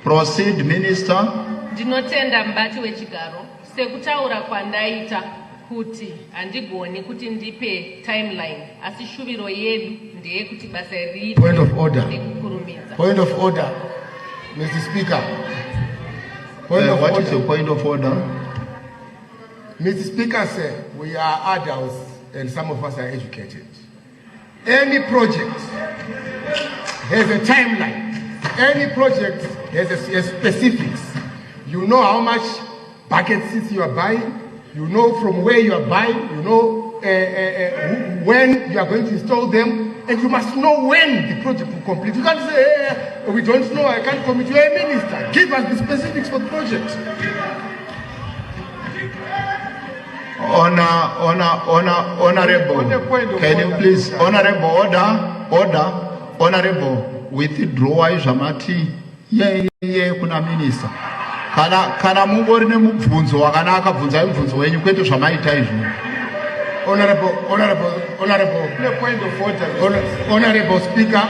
Proceed, Minister. Ndinotenda mubati wechigaro sekutaura kwandaita kuti handigoni kuti ndipe timeline asi shuviro yedu ndeye kuti basa riite. Point of order. Nekukurumidza. Point of order. Mr. Speaker. What is your point of order? Mr. Speaker said we are adults and some of us are educated. Any project has a timeline. Any project has a specifics. You know how much bucket seats you are buying. You know from where you are buying. You know when you are going to install them. And you must know when the project will complete. You can't say, we don't know, I can't commit. You are a minister. Give us the specifics for the project. Honorable, can you please, honorable, honorable, withdraw Jamati, kuna minister. Kana mungori nemubvunzo wakanaka bvunza mubvunzo wenyu kwete zvamaita izvi. Honorable, point of order. Honorable Speaker.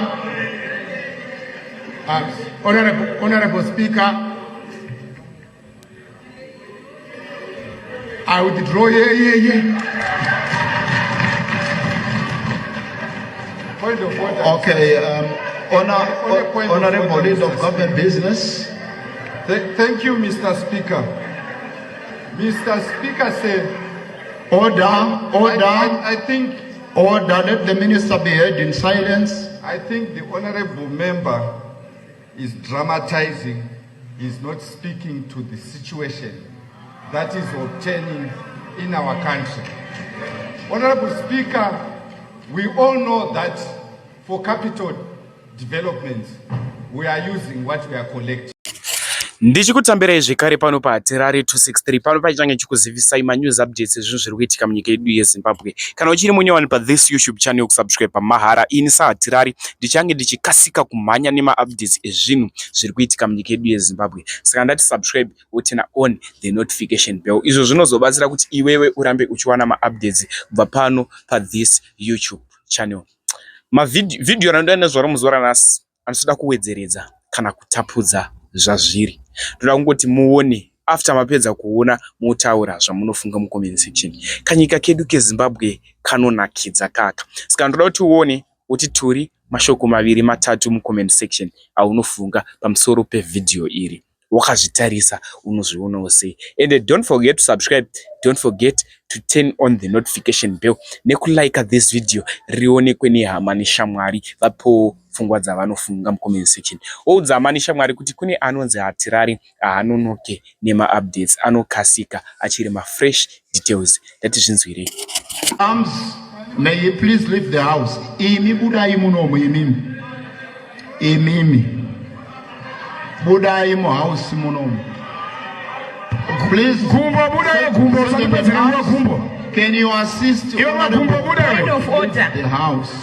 Honorable Speaker. I withdraw. Point of order. Okay. Honorable Leader of Government Business. Thank you, Mr. Speaker. Mr. Speaker said. Order. I think. Order. Let the minister be heard in silence. I think the honorable member is dramatizing. He's not speaking to the situation that is obtaining in our country. Honorable Speaker, we all know that for capital development, we are using what we are collecting. Ndichikutambirai zvekare pano paHatirari 263 pano paichange chikuzivisai manews updates ezvinhu zviri kuitika munyika yedu yeZimbabwe. Kana uchiri munyowani pathis YouTube channel kusubscribe pamahara ini saHatirari ndichange ndichikasika kumhanya nemaupdates ezvinhu zviri kuitika munyika yedu yeZimbabwe. Saka ndati subscribe utena on the notification bell. Izvo zvinozobatsira kuti iwewe urambe uchiwana maupdates kubva pano pathis YouTube channel. Video randoda nezvaro muzora nhasi anoda kuwedzeredza kana kutapudza zvazviri. Ndoda kungoti muone after mapedza kuona mutaura zvamunofunga mucomment section. Kanyika kedu keZimbabwe kanonakidza kaka. Saka ndoda kuti uone kuti turi mashoko maviri matatu mucomment section aunofunga pamusoro pevideo iri. Wakazvitarisa unozvionawo sei. And don't forget to subscribe, don't forget to turn on the notification bell nekulike this video rionekwe nehama neshamwari vapo pfungwa dzavanofunga mucomment section. Oudza hama neshamwari kuti kune anonzi Hatirari anonoke nemaupdates anokasika achiri mafresh details. Ndati zvinzwirei. May you please leave the house. Imi budai munomu imimi. Budai mu house munomu. Please. Can you assist Point of order. the house?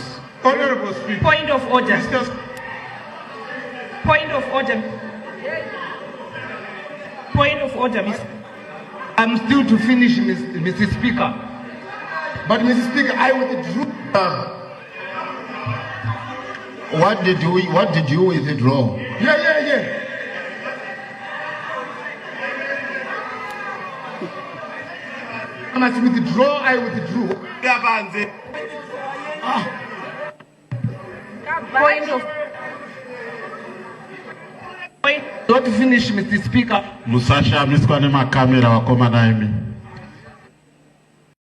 Honorable Speaker. Point of order. Point of order. Point of order, Mr. I'm still to finish, Mr. Speaker. But, Mr. Speaker, I withdrew. What did you withdraw? Yeah. I must withdraw, I withdrew. Point of Not to finish, Mr. Speaker. Musasha miskwane makamera wakomana imi.